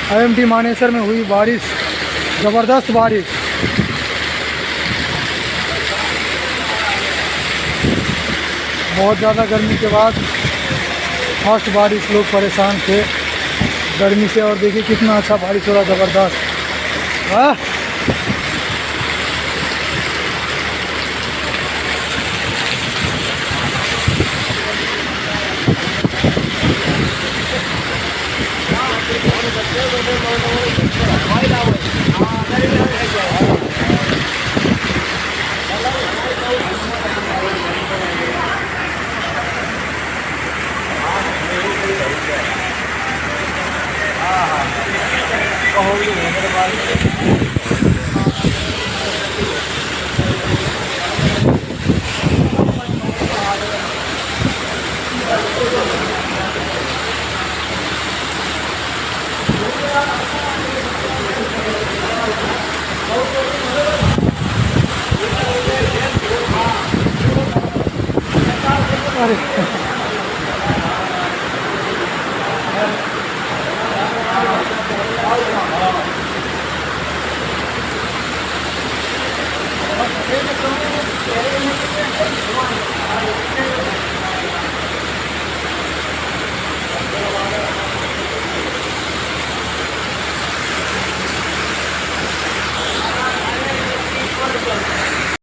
IMT Manesar में हुई बारिश, ज़बरदस्त बारिश। बहुत ज़्यादा गर्मी के बाद फर्स्ट बारिश, लोग परेशान थे गर्मी से। और देखिए कितना अच्छा बारिश हो रहा, ज़बरदस्त। वाह, अरे